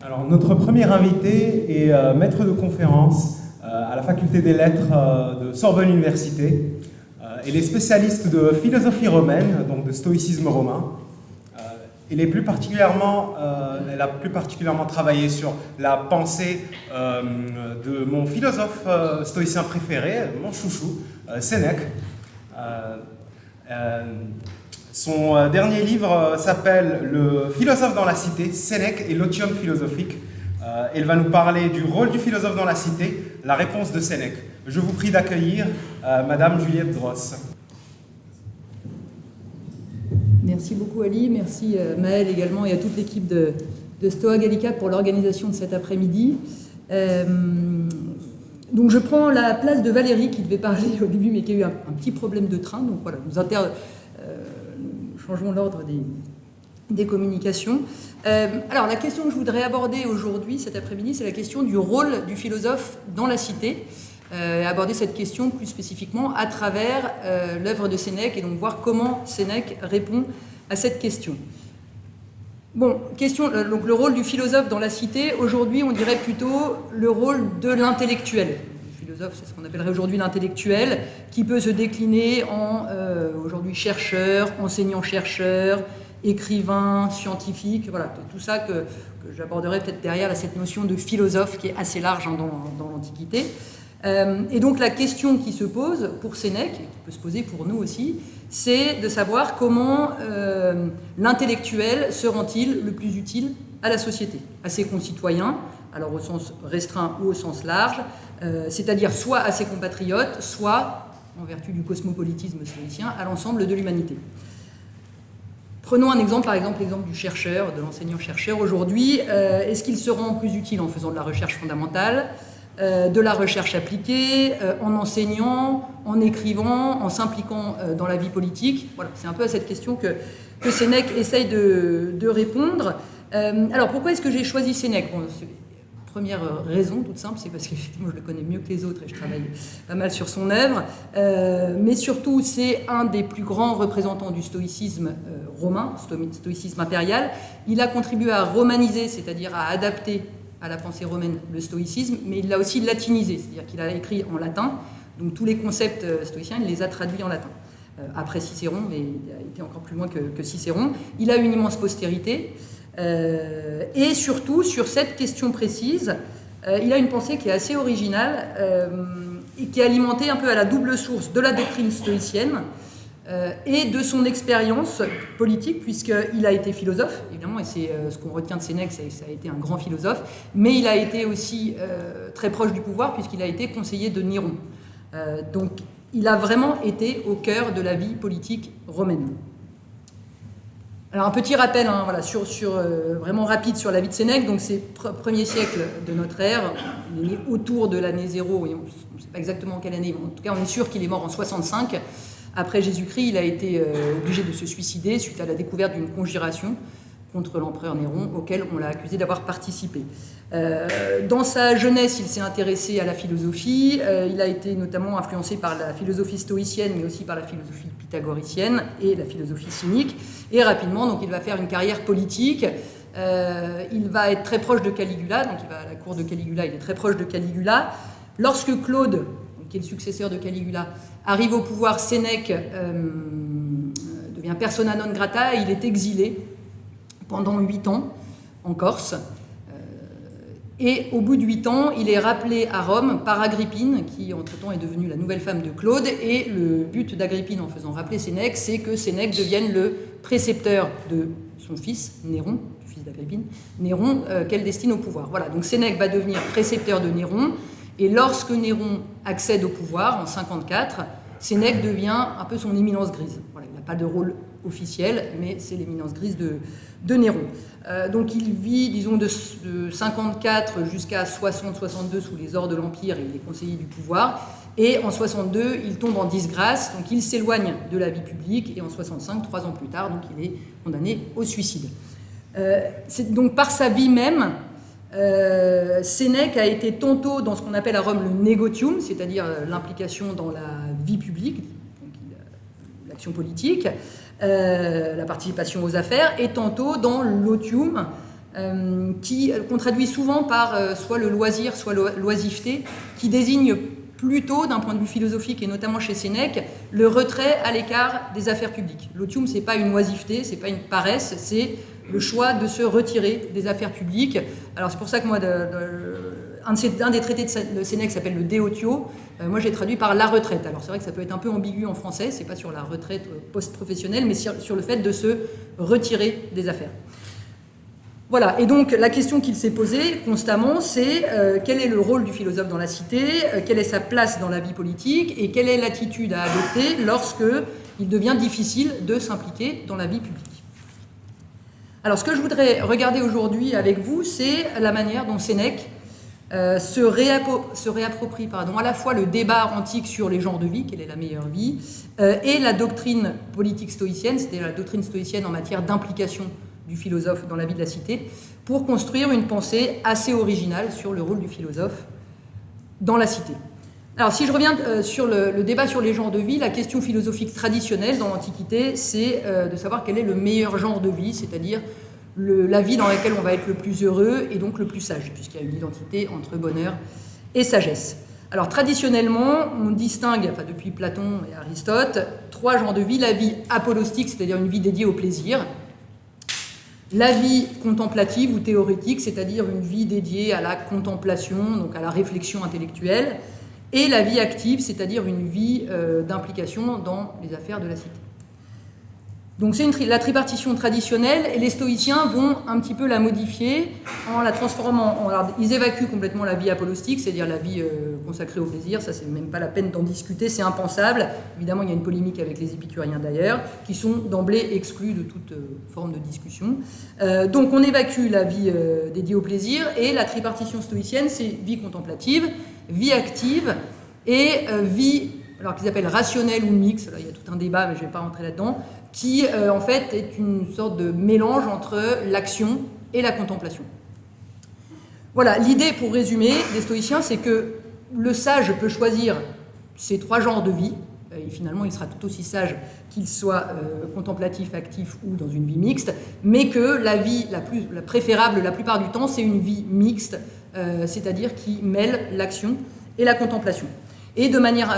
Alors, notre premier invité est maître de conférence à la faculté des lettres de Sorbonne Université. Elle est spécialiste de philosophie romaine, donc de stoïcisme romain. Elle a plus particulièrement travaillé sur la pensée de mon philosophe stoïcien préféré, mon chouchou, Sénèque. Son dernier livre s'appelle Le philosophe dans la cité, Sénèque et l'otium philosophique. Elle va nous parler du rôle du philosophe dans la cité, la réponse de Sénèque. Je vous prie d'accueillir Madame Juliette Dross. Merci beaucoup Ali, merci Maël également et à toute l'équipe de Stoa Gallica pour l'organisation de cet après-midi. Donc je prends la place de Valérie qui devait parler au début mais qui a eu un petit problème de train. Donc voilà, nous changeons l'ordre des communications. Alors la question que je voudrais aborder aujourd'hui, cet après-midi, c'est la question du rôle du philosophe dans la cité. Aborder cette question plus spécifiquement à travers l'œuvre de Sénèque et donc voir comment Sénèque répond à cette question. Bon, donc le rôle du philosophe dans la cité, aujourd'hui on dirait plutôt le rôle de l'intellectuel. Le philosophe, c'est ce qu'on appellerait aujourd'hui l'intellectuel, qui peut se décliner en aujourd'hui chercheur, enseignant-chercheur, écrivain, scientifique, voilà, tout ça que j'aborderai peut-être derrière cette notion de philosophe qui est assez large dans l'Antiquité. Et donc la question qui se pose pour Sénèque, et qui peut se poser pour nous aussi, c'est de savoir comment l'intellectuel se rend-il le plus utile à la société, à ses concitoyens, alors au sens restreint ou au sens large, c'est-à-dire soit à ses compatriotes, soit, en vertu du cosmopolitisme stoïcien, à l'ensemble de l'humanité. Prenons un exemple, par exemple l'exemple du chercheur, de l'enseignant-chercheur. Aujourd'hui, est-ce qu'il se rend plus utile en faisant de la recherche fondamentale, de la recherche appliquée, en enseignant, en écrivant, en s'impliquant dans la vie politique? Voilà, c'est un peu à cette question que Sénèque essaye de répondre. Alors, pourquoi est-ce que j'ai choisi Sénèque? Bon, première raison, toute simple, c'est parce qu'effectivement, je le connais mieux que les autres et je travaille pas mal sur son œuvre. Mais surtout, c'est un des plus grands représentants du stoïcisme romain, stoïcisme impérial. Il a contribué à romaniser, c'est-à-dire à adapter à la pensée romaine le stoïcisme, mais il l'a aussi latinisé, c'est-à-dire qu'il a écrit en latin, donc tous les concepts stoïciens, il les a traduits en latin. Après Cicéron, mais il a été encore plus loin que Cicéron. Il a une immense postérité, et surtout, sur cette question précise, il a une pensée qui est assez originale, et qui est alimentée un peu à la double source de la doctrine stoïcienne, et de son expérience politique, puisqu'il a été philosophe, évidemment, et c'est ce qu'on retient de Sénèque, ça a été un grand philosophe, mais il a été aussi très proche du pouvoir, puisqu'il a été conseiller de Néron. Donc, il a vraiment été au cœur de la vie politique romaine. Alors, un petit rappel, voilà, vraiment rapide sur la vie de Sénèque. Donc, c'est premier siècle de notre ère. Il est né autour de l'année 0, et on ne sait pas exactement quelle année, mais en tout cas, on est sûr qu'il est mort en 65. Après Jésus-Christ, il a été obligé de se suicider suite à la découverte d'une conjuration contre l'empereur Néron, auquel on l'a accusé d'avoir participé. Dans sa jeunesse, il s'est intéressé à la philosophie. Il a été notamment influencé par la philosophie stoïcienne, mais aussi par la philosophie pythagoricienne et la philosophie cynique. Et rapidement, donc, il va faire une carrière politique. Il va être très proche de Caligula, donc il va à la cour de Caligula, il est très proche de Caligula. Lorsque Claude, qui est le successeur de Caligula, arrive au pouvoir, Sénèque devient persona non grata et il est exilé pendant 8 ans en Corse. Et au bout de 8 ans, il est rappelé à Rome par Agrippine, qui entre-temps est devenue la nouvelle femme de Claude. Et le but d'Agrippine en faisant rappeler Sénèque, c'est que Sénèque devienne le précepteur de son fils, Néron, du fils d'Agrippine, Néron, qu'elle destine au pouvoir. Voilà, donc Sénèque va devenir précepteur de Néron. Et lorsque Néron accède au pouvoir, en 54, Sénèque devient un peu son éminence grise. Voilà, il n'a pas de rôle officiel, mais c'est l'éminence grise de Néron. Donc il vit, disons, de 54 jusqu'à 60-62 sous les ors de l'Empire, et il est conseiller du pouvoir. Et en 62, il tombe en disgrâce, donc il s'éloigne de la vie publique, et en 65, 3 ans plus tard, donc il est condamné au suicide. C'est donc par sa vie même, Sénèque a été tantôt dans ce qu'on appelle à Rome le negotium, c'est-à-dire l'implication dans la vie publique, donc l'action politique, la participation aux affaires, et tantôt dans l'otium, qu'on traduit souvent par soit le loisir, soit l'oisiveté, qui désigne plutôt, d'un point de vue philosophique et notamment chez Sénèque, le retrait à l'écart des affaires publiques. L'otium, c'est pas une oisiveté, c'est pas une paresse, c'est le choix de se retirer des affaires publiques. Alors c'est pour ça que moi, un des traités de Sénèque s'appelle le De Otio. Moi, j'ai traduit par la retraite. Alors c'est vrai que ça peut être un peu ambigu en français, c'est pas sur la retraite post-professionnelle, mais sur le fait de se retirer des affaires. Voilà, et donc la question qu'il s'est posée constamment, c'est quel est le rôle du philosophe dans la cité, quelle est sa place dans la vie politique, et quelle est l'attitude à adopter lorsque il devient difficile de s'impliquer dans la vie publique. Alors ce que je voudrais regarder aujourd'hui avec vous, c'est la manière dont Sénèque se réapproprie à la fois le débat antique sur les genres de vie, quelle est la meilleure vie, et la doctrine politique stoïcienne, c'est-à-dire la doctrine stoïcienne en matière d'implication du philosophe dans la vie de la cité, pour construire une pensée assez originale sur le rôle du philosophe dans la cité. Alors si je reviens sur le débat sur les genres de vie, la question philosophique traditionnelle dans l'Antiquité, c'est de savoir quel est le meilleur genre de vie, c'est-à-dire la vie dans laquelle on va être le plus heureux et donc le plus sage, puisqu'il y a une identité entre bonheur et sagesse. Alors traditionnellement, on distingue, depuis Platon et Aristote, 3 genres de vie. La vie apolostique, c'est-à-dire une vie dédiée au plaisir. La vie contemplative ou théorétique, c'est-à-dire une vie dédiée à la contemplation, donc à la réflexion intellectuelle. Et la vie active, c'est-à-dire une vie d'implication dans les affaires de la cité. Donc c'est la tripartition traditionnelle, et les stoïciens vont un petit peu la modifier en la transformant alors, ils évacuent complètement la vie apolostique, c'est-à-dire la vie consacrée au plaisir. Ça, c'est même pas la peine d'en discuter, c'est impensable. Évidemment, il y a une polémique avec les épicuriens d'ailleurs, qui sont d'emblée exclus de toute forme de discussion. Donc on évacue la vie dédiée au plaisir, et la tripartition stoïcienne, c'est vie contemplative, vie active et vie, alors qu'ils appellent rationnelle ou mixte. Là, il y a tout un débat, mais je ne vais pas rentrer là-dedans, qui en fait est une sorte de mélange entre l'action et la contemplation. Voilà, l'idée, pour résumer, des stoïciens, c'est que le sage peut choisir ces 3 genres de vie, et finalement il sera tout aussi sage qu'il soit contemplatif, actif ou dans une vie mixte, mais que la vie la préférable la plupart du temps, c'est une vie mixte, c'est-à-dire qui mêle l'action et la contemplation. Et de manière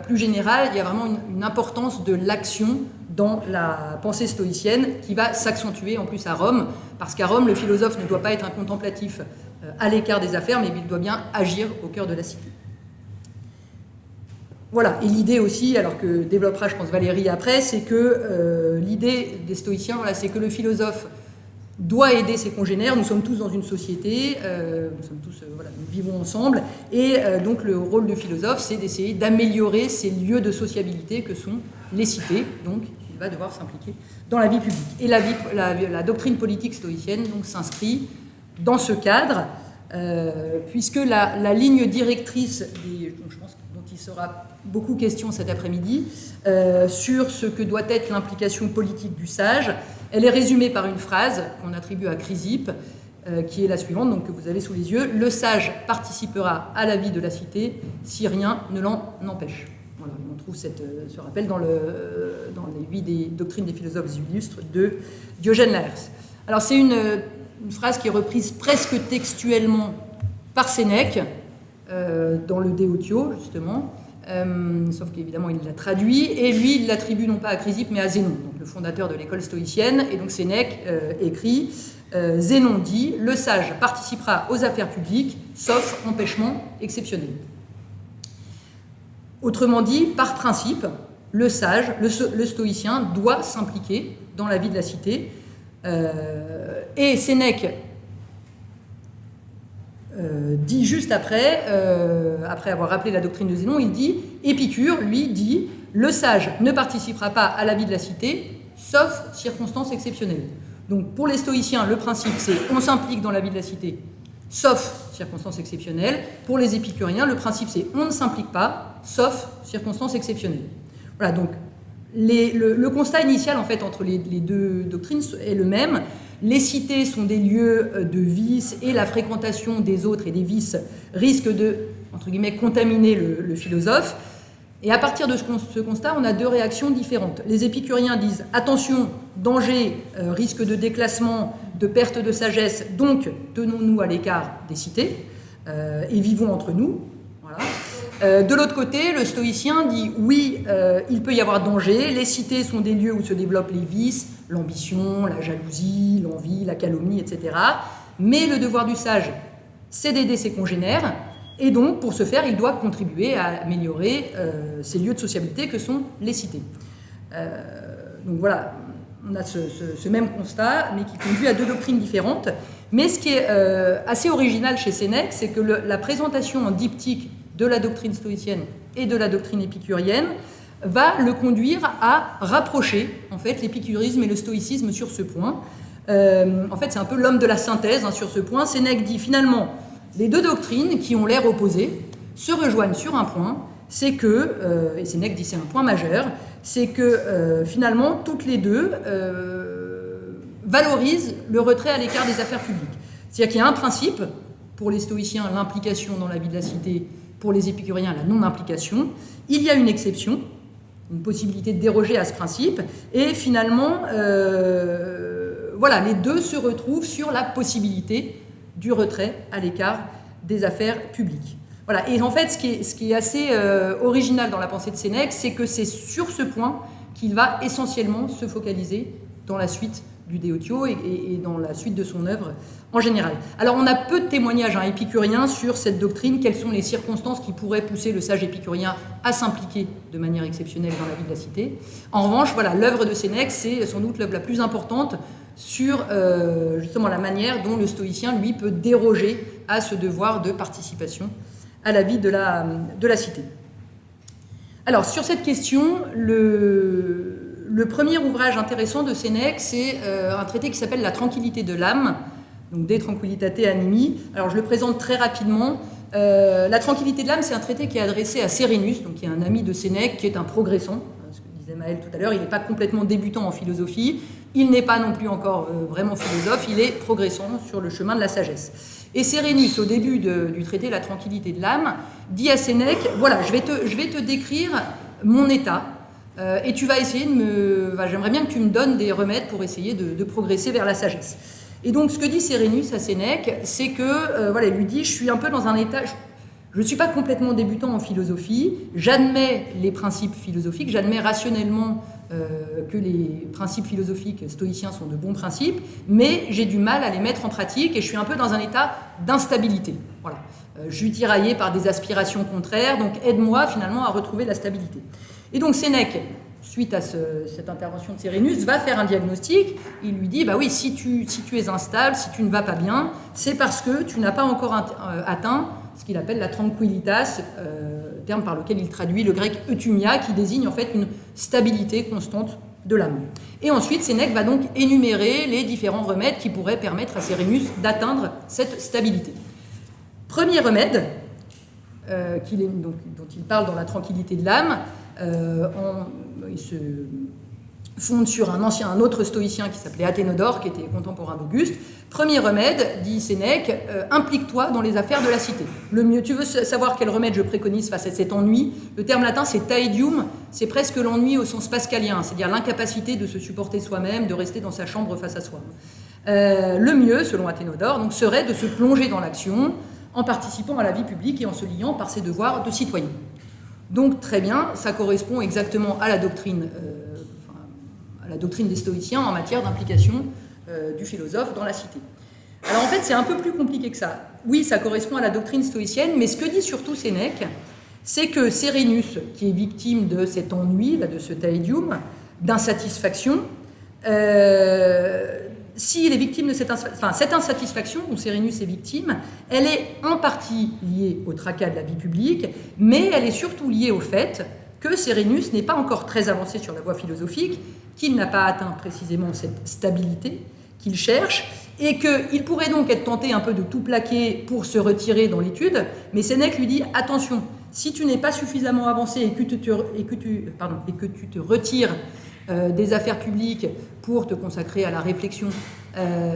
plus générale, il y a vraiment une importance de l'action dans la pensée stoïcienne qui va s'accentuer en plus à Rome, parce qu'à Rome, le philosophe ne doit pas être un contemplatif à l'écart des affaires, mais il doit bien agir au cœur de la cité. Voilà, et l'idée aussi, alors que développera, je pense, Valérie après, c'est que l'idée des stoïciens, voilà, c'est que le philosophe doit aider ses congénères. Nous sommes tous dans une société, nous vivons ensemble, et donc le rôle du philosophe, c'est d'essayer d'améliorer ces lieux de sociabilité que sont les cités. Donc il va devoir s'impliquer dans la vie publique. Et la doctrine politique stoïcienne donc s'inscrit dans ce cadre, puisque la ligne directrice, je pense dont il sera beaucoup question cet après-midi, sur ce que doit être l'implication politique du sage, elle est résumée par une phrase qu'on attribue à Chrysippe, qui est la suivante, donc, que vous avez sous les yeux. « Le sage participera à la vie de la cité si rien ne l'en empêche ». Voilà, on trouve ce rappel dans les vies des doctrines des philosophes illustres de Diogène Laërce. Alors c'est une phrase qui est reprise presque textuellement par Sénèque, dans le De Otio, justement, sauf qu'évidemment il l'a traduit, et lui il l'attribue non pas à Chrysippe mais à Zénon, donc le fondateur de l'école stoïcienne. Et donc Sénèque écrit Zénon dit « Le sage participera aux affaires publiques, sauf empêchement exceptionnel ». Autrement dit, par principe, le sage, le stoïcien, doit s'impliquer dans la vie de la cité. Et Sénèque dit juste après avoir rappelé la doctrine de Zénon, il dit, Épicure, lui, dit, le sage ne participera pas à la vie de la cité, sauf circonstances exceptionnelles. Donc pour les stoïciens, le principe c'est on s'implique dans la vie de la cité, sauf circonstances exceptionnelles. Pour les épicuriens, le principe c'est on ne s'implique pas, sauf circonstances exceptionnelles. Voilà, donc le constat initial en fait entre les deux doctrines est le même. Les cités sont des lieux de vice, et la fréquentation des autres et des vices risque de, entre guillemets, contaminer le philosophe. Et à partir de ce constat, on a 2 réactions différentes. Les épicuriens disent « Attention, danger, risque de déclassement, de perte de sagesse, donc tenons-nous à l'écart des cités et vivons entre nous. Voilà. De l'autre côté, le stoïcien dit oui, il peut y avoir danger, les cités sont des lieux où se développent les vices, l'ambition, la jalousie, l'envie, la calomnie, etc. Mais le devoir du sage, c'est d'aider ses congénères, et donc pour ce faire, il doit contribuer à améliorer ces lieux de sociabilité que sont les cités. Donc voilà, on a ce même constat, mais qui conduit à deux doctrines différentes. Mais ce qui est assez original chez Sénèque, c'est que la présentation en diptyque de la doctrine stoïcienne et de la doctrine épicurienne va le conduire à rapprocher en fait, l'épicurisme et le stoïcisme sur ce point. En fait, c'est un peu l'homme de la synthèse sur ce point. Sénèque dit finalement, les deux doctrines qui ont l'air opposées se rejoignent sur un point, c'est que, et Sénèque dit c'est un point majeur, c'est que finalement toutes les deux valorisent le retrait à l'écart des affaires publiques. C'est-à-dire qu'il y a un principe, pour les stoïciens, l'implication dans la vie de la cité, pour les épicuriens, la non-implication. Il y a une exception, une possibilité de déroger à ce principe, et finalement, voilà, les deux se retrouvent sur la possibilité du retrait à l'écart des affaires publiques. Voilà. Et en fait, ce qui est assez original dans la pensée de Sénèque, c'est que c'est sur ce point qu'il va essentiellement se focaliser dans la suite du De Ottio et dans la suite de son œuvre en général. Alors on a peu de témoignages épicuriens sur cette doctrine, quelles sont les circonstances qui pourraient pousser le sage épicurien à s'impliquer de manière exceptionnelle dans la vie de la cité. En revanche, voilà, l'œuvre de Sénèque, c'est sans doute l'œuvre la plus importante sur justement la manière dont le stoïcien, lui, peut déroger à ce devoir de participation à la vie de la cité. Alors, sur cette question, le premier ouvrage intéressant de Sénèque, c'est un traité qui s'appelle « La tranquillité de l'âme », donc « De Tranquillitate Animi ». Alors, je le présente très rapidement. La tranquillité de l'âme, c'est un traité qui est adressé à Sérénus, donc qui est un ami de Sénèque, qui est un progressant. Ce que disait Maël tout à l'heure, il n'est pas complètement débutant en philosophie, il n'est pas non plus encore vraiment philosophe, il est progressant sur le chemin de la sagesse. Et Sérénus, au début du traité La tranquillité de l'âme, dit à Sénèque, voilà, je vais te décrire mon état, et tu vas essayer j'aimerais bien que tu me donnes des remèdes pour essayer de progresser vers la sagesse. Et donc, ce que dit Sérénus à Sénèque, c'est que, voilà, il lui dit, je suis un peu dans un état, je ne suis pas complètement débutant en philosophie, j'admets les principes philosophiques, j'admets rationnellement que les principes philosophiques stoïciens sont de bons principes, mais j'ai du mal à les mettre en pratique et je suis un peu dans un état d'instabilité. Voilà. Je suis tiraillé par des aspirations contraires, donc aide-moi finalement à retrouver la stabilité. Et donc Sénèque, suite à cette intervention de Sérénus, va faire un diagnostic. Il lui dit, bah oui, si tu es instable, si tu ne vas pas bien, c'est parce que tu n'as pas encore atteint ce qu'il appelle la tranquillitas, terme par lequel il traduit le grec euthymia, qui désigne en fait une stabilité constante de l'âme. Et ensuite, Sénèque va donc énumérer les différents remèdes qui pourraient permettre à Sérénus d'atteindre cette stabilité. Premier remède, dont il parle dans la tranquillité de l'âme, il se fonde sur un autre stoïcien qui s'appelait Athénodore, qui était contemporain d'Auguste. Premier remède, dit Sénèque, implique-toi dans les affaires de la cité. Le mieux, tu veux savoir quel remède je préconise face à cet ennui? Le terme latin, c'est taedium, c'est presque l'ennui au sens pascalien, c'est-à-dire l'incapacité de se supporter soi-même, de rester dans sa chambre face à soi. Le mieux, selon Athénodore, donc, serait de se plonger dans l'action en participant à la vie publique et en se liant par ses devoirs de citoyen. Donc très bien, ça correspond exactement à la doctrine des stoïciens en matière d'implication du philosophe dans la cité. Alors en fait, c'est un peu plus compliqué que ça. Oui, ça correspond à la doctrine stoïcienne, mais ce que dit surtout Sénèque, c'est que Sérénus, qui est victime de cet ennui, de ce taedium, d'insatisfaction, s'il est victime de cette insatisfaction dont Sérénus est victime, elle est en partie liée au tracas de la vie publique, mais elle est surtout liée au fait que Sérénus n'est pas encore très avancé sur la voie philosophique, qu'il n'a pas atteint précisément cette stabilité qu'il cherche, et qu'il pourrait donc être tenté un peu de tout plaquer pour se retirer dans l'étude, mais Sénèque lui dit « Attention, si tu n'es pas suffisamment avancé et que tu te retires des affaires publiques pour te consacrer à la réflexion,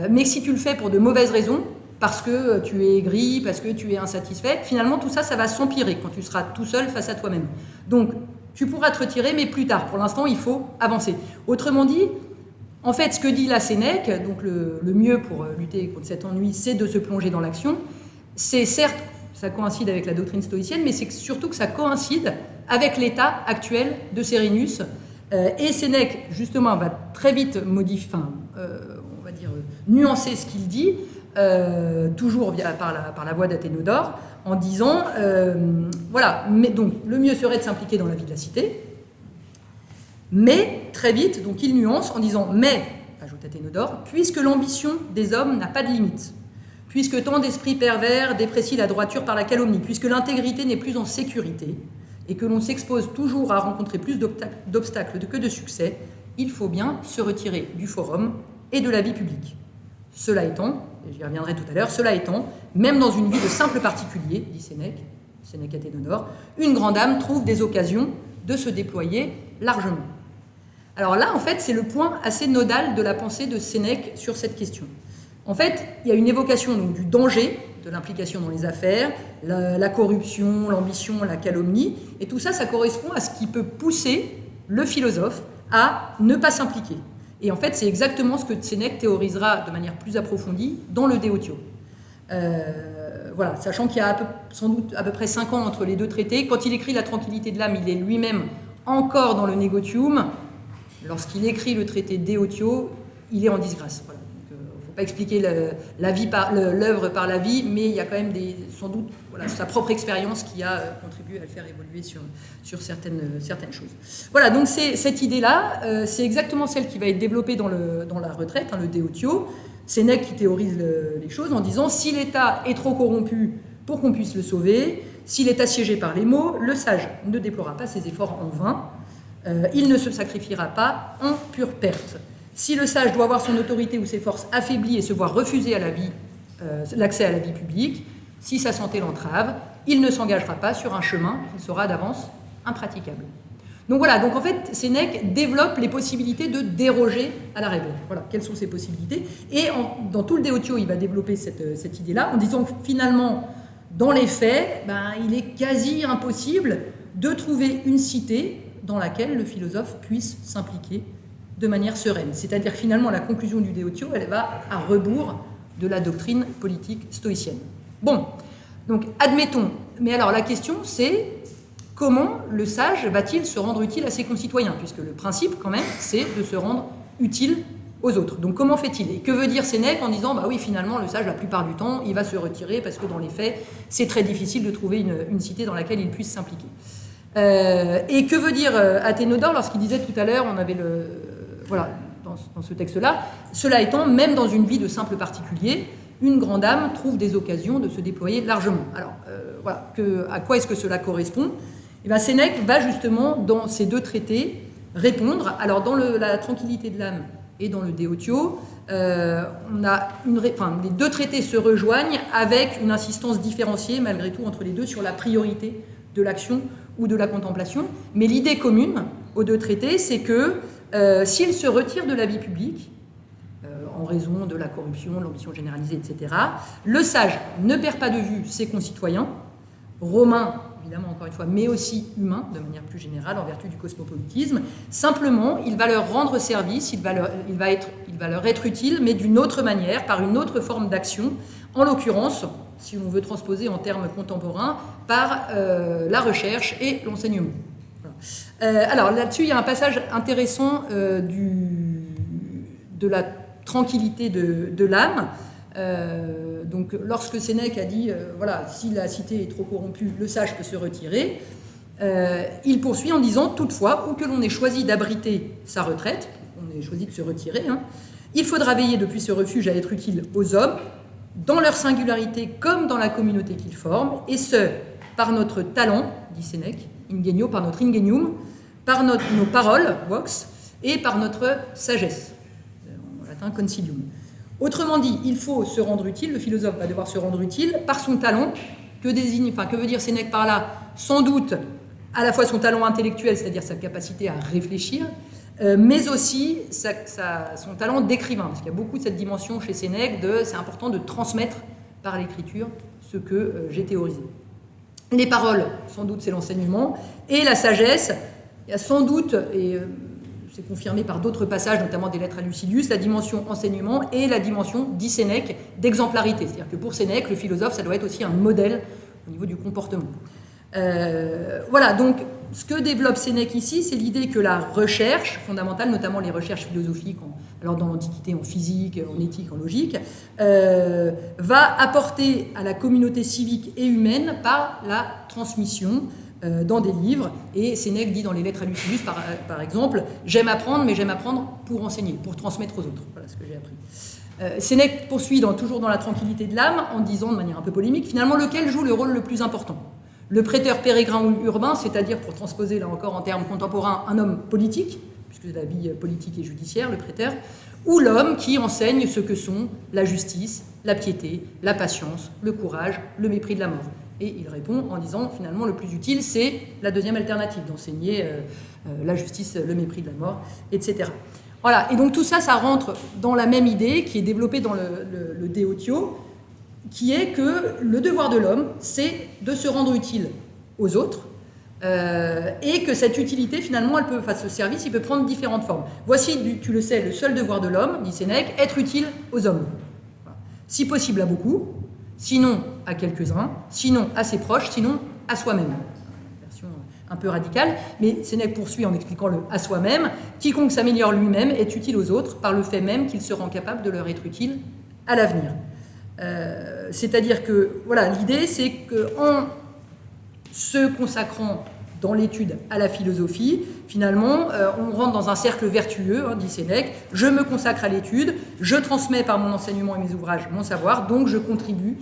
mais si tu le fais pour de mauvaises raisons, parce que tu es aigri, parce que tu es insatisfait, finalement tout ça, ça va s'empirer quand tu seras tout seul face à toi-même. Donc tu pourras te retirer, mais plus tard. Pour l'instant, il faut avancer. Autrement dit, En fait, ce que dit la Sénèque, donc le mieux pour lutter contre cet ennui, c'est de se plonger dans l'action. C'est certes, ça coïncide avec la doctrine stoïcienne, mais c'est surtout que ça coïncide avec l'état actuel de Sérénus. Et Sénèque, justement, va très vite modifier, on va dire, nuancer ce qu'il dit, toujours par la voix d'Athénodore, en disant, voilà, mais donc le mieux serait de s'impliquer dans la vie de la cité, mais très vite, donc il nuance en disant, mais, ajoute Athénodore, puisque l'ambition des hommes n'a pas de limite, puisque tant d'esprits pervers déprécient la droiture par la calomnie, puisque l'intégrité n'est plus en sécurité, et que l'on s'expose toujours à rencontrer plus d'obstacles que de succès, il faut bien se retirer du forum et de la vie publique. Cela étant, et j'y reviendrai tout à l'heure, cela étant, même dans une vie de simple particulier, dit Sénèque Athénodore, une grande âme trouve des occasions de se déployer largement. Alors là, en fait, c'est le point assez nodal de la pensée de Sénèque sur cette question. En fait, il y a une évocation donc, du danger, de l'implication dans les affaires, la corruption, l'ambition, la calomnie, et tout ça, ça correspond à ce qui peut pousser le philosophe à ne pas s'impliquer. Et en fait, c'est exactement ce que Sénèque théorisera de manière plus approfondie dans le De Autio. Voilà, sachant qu'il y a sans doute à peu près 5 ans entre les deux traités. Quand il écrit La tranquillité de l'âme, il est lui-même encore dans le Negotium. Lorsqu'il écrit le traité De Autio, il est en disgrâce. Voilà. Donc, il ne faut pas expliquer l'œuvre par la vie, mais il y a quand même sans doute sa propre expérience qui a contribué à le faire évoluer sur certaines choses. Voilà, donc cette idée-là, c'est exactement celle qui va être développée dans la retraite, le De Autio. Sénèque qui théorise les choses en disant « Si l'État est trop corrompu pour qu'on puisse le sauver, s'il est assiégé par les maux, le sage ne déplorera pas ses efforts en vain. Il ne se sacrifiera pas en pure perte. Si le sage doit voir son autorité ou ses forces affaiblies et se voir refuser l'accès à la vie publique, si sa santé l'entrave, il ne s'engagera pas sur un chemin qui sera d'avance impraticable. » Donc voilà, donc en fait, Sénèque développe les possibilités de déroger à la règle. Voilà, quelles sont ces possibilités? Et dans tout le De Autio, il va développer cette idée-là en disant que finalement, dans les faits, il est quasi impossible de trouver une cité dans laquelle le philosophe puisse s'impliquer de manière sereine. C'est-à-dire que finalement, la conclusion du De Autio, elle va à rebours de la doctrine politique stoïcienne. Bon, donc admettons, mais alors la question c'est comment le sage va-t-il se rendre utile à ses concitoyens, puisque le principe quand même c'est de se rendre utile aux autres. Donc comment fait-il? Et que veut dire Sénèque en disant oui finalement le sage la plupart du temps il va se retirer parce que dans les faits c'est très difficile de trouver une cité dans laquelle il puisse s'impliquer. Et que veut dire Athénodore lorsqu'il disait tout à l'heure, on avait dans ce texte-là, cela étant, même dans une vie de simple particulier, une grande âme trouve des occasions de se déployer largement. Alors, à quoi est-ce que cela correspond? Sénèque va justement, dans ces deux traités, répondre. Alors, dans la tranquillité de l'âme et dans le De Autio, les deux traités se rejoignent avec une insistance différenciée, malgré tout, entre les deux, sur la priorité de l'action ou de la contemplation. Mais l'idée commune aux deux traités, c'est que s'il se retire de la vie publique, en raison de la corruption, de l'ambition généralisée, etc., le sage ne perd pas de vue ses concitoyens, romains, évidemment, encore une fois, mais aussi humains, de manière plus générale, en vertu du cosmopolitisme. Simplement, il va leur rendre service, il va leur être utile, mais d'une autre manière, par une autre forme d'action, en l'occurrence, si on veut transposer en termes contemporains, par la recherche et l'enseignement. Voilà. Alors là-dessus, il y a un passage intéressant de la tranquillité de l'âme. Donc, lorsque Sénèque a dit, si la cité est trop corrompue, le sage peut se retirer, il poursuit en disant, toutefois, où que l'on ait choisi d'abriter sa retraite, on ait choisi de se retirer, il faudra veiller depuis ce refuge à être utile aux hommes, dans leur singularité comme dans la communauté qu'ils forment, et ce, par notre talent, dit Sénèque, ingenio, par notre ingenium, par nos paroles, vox, et par notre sagesse, en latin concilium. Autrement dit, il faut se rendre utile, le philosophe va devoir se rendre utile par son talent, que veut dire Sénèque par là? Sans doute à la fois son talent intellectuel, c'est-à-dire sa capacité à réfléchir, mais aussi son talent d'écrivain, parce qu'il y a beaucoup de cette dimension chez Sénèque c'est important de transmettre par l'écriture ce que j'ai théorisé. Les paroles, sans doute c'est l'enseignement, et la sagesse, il y a sans doute, et c'est confirmé par d'autres passages, notamment des lettres à Lucilius, la dimension enseignement et la dimension, dit Sénèque, d'exemplarité. C'est-à-dire que pour Sénèque, le philosophe, ça doit être aussi un modèle au niveau du comportement. Voilà, donc ce que développe Sénèque ici, c'est l'idée que la recherche fondamentale, notamment les recherches philosophiques, alors dans l'Antiquité, en physique, en éthique, en logique, va apporter à la communauté civique et humaine par la transmission dans des livres. Et Sénèque dit dans les lettres à Lucilius, par exemple, « J'aime apprendre, mais j'aime apprendre pour enseigner, pour transmettre aux autres. » Voilà ce que j'ai appris. Sénèque poursuit toujours dans la tranquillité de l'âme, en disant de manière un peu polémique, finalement, lequel joue le rôle le plus important ? Le prêteur pérégrin ou urbain, c'est-à-dire, pour transposer là encore en termes contemporains, un homme politique, puisque la vie politique et judiciaire, le prêteur, ou l'homme qui enseigne ce que sont la justice, la piété, la patience, le courage, le mépris de la mort. Et il répond en disant, finalement, le plus utile, c'est la deuxième alternative, d'enseigner la justice, le mépris de la mort, etc. Voilà, et donc tout ça, ça rentre dans la même idée qui est développée dans le De Autio, qui est que le devoir de l'homme, c'est de se rendre utile aux autres, et que cette utilité, finalement, ce service, il peut prendre différentes formes. Voici, tu le sais, le seul devoir de l'homme, dit Sénèque, être utile aux hommes. Voilà. Si possible à beaucoup, sinon à quelques-uns, sinon à ses proches, sinon à soi-même. Version un peu radicale, mais Sénèque poursuit en expliquant le « à soi-même ». Quiconque s'améliore lui-même est utile aux autres par le fait même qu'il se rend capable de leur être utile à l'avenir. C'est-à-dire que, voilà, l'idée, c'est qu'en se consacrant dans l'étude à la philosophie, finalement, on rentre dans un cercle vertueux, dit Sénèque. Je me consacre à l'étude, je transmets par mon enseignement et mes ouvrages mon savoir, donc je contribue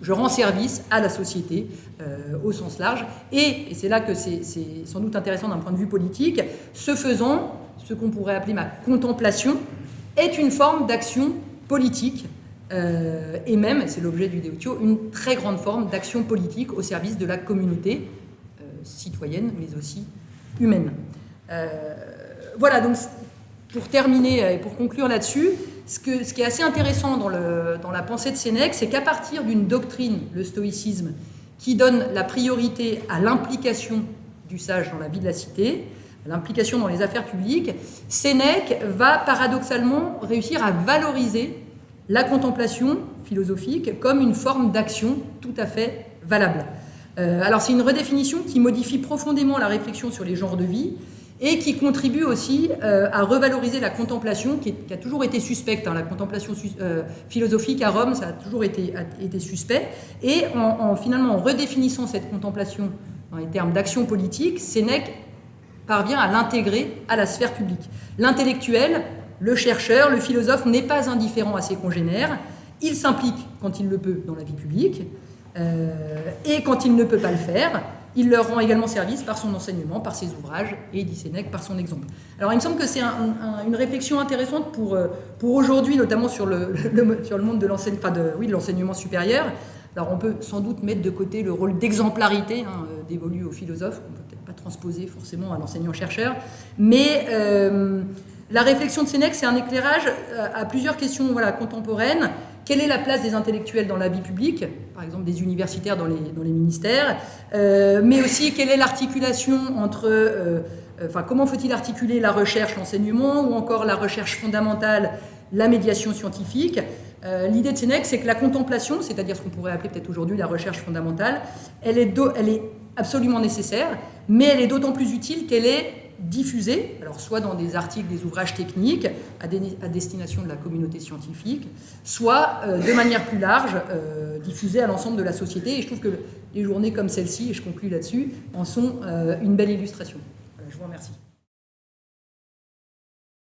je rends service à la société au sens large. Et c'est là que c'est sans doute intéressant d'un point de vue politique. Ce faisant, ce qu'on pourrait appeler ma contemplation est une forme d'action politique. Et même, c'est l'objet du De Autio, une très grande forme d'action politique au service de la communauté citoyenne, mais aussi humaine. Voilà, donc pour terminer et pour conclure là-dessus, ce qui est assez intéressant dans la pensée de Sénèque, c'est qu'à partir d'une doctrine, le stoïcisme, qui donne la priorité à l'implication du sage dans la vie de la cité, à l'implication dans les affaires publiques, Sénèque va paradoxalement réussir à valoriser la contemplation philosophique comme une forme d'action tout à fait valable. Alors c'est une redéfinition qui modifie profondément la réflexion sur les genres de vie et qui contribue aussi à revaloriser la contemplation qui a toujours été suspecte. La contemplation philosophique à Rome, ça a toujours été suspect. Et finalement, en redéfinissant cette contemplation dans les termes d'action politique, Sénèque parvient à l'intégrer à la sphère publique. L'intellectuel, le chercheur, le philosophe n'est pas indifférent à ses congénères. Il s'implique quand il le peut dans la vie publique et quand il ne peut pas le faire, il leur rend également service par son enseignement, par ses ouvrages et, dit Sénèque, par son exemple. Alors il me semble que c'est une réflexion intéressante pour aujourd'hui, notamment sur le monde de l'enseignement supérieur. Alors on peut sans doute mettre de côté le rôle d'exemplarité dévolu aux philosophes, qu'on ne peut peut-être pas transposer forcément à l'enseignant-chercheur, mais la réflexion de Sénèque, c'est un éclairage à plusieurs questions contemporaines. Quelle est la place des intellectuels dans la vie publique, par exemple des universitaires dans les ministères, mais aussi quelle est l'articulation entre, comment faut-il articuler la recherche, l'enseignement, ou encore la recherche fondamentale, la médiation scientifique. L'idée de Sénèque, c'est que la contemplation, c'est-à-dire ce qu'on pourrait appeler peut-être aujourd'hui la recherche fondamentale, elle est absolument nécessaire, mais elle est d'autant plus utile qu'elle est diffusée, alors soit dans des articles, des ouvrages techniques à destination de la communauté scientifique, soit de manière plus large, diffusée à l'ensemble de la société. Et je trouve que les journées comme celle-ci, et je conclue là-dessus, en sont une belle illustration. Voilà, je vous remercie.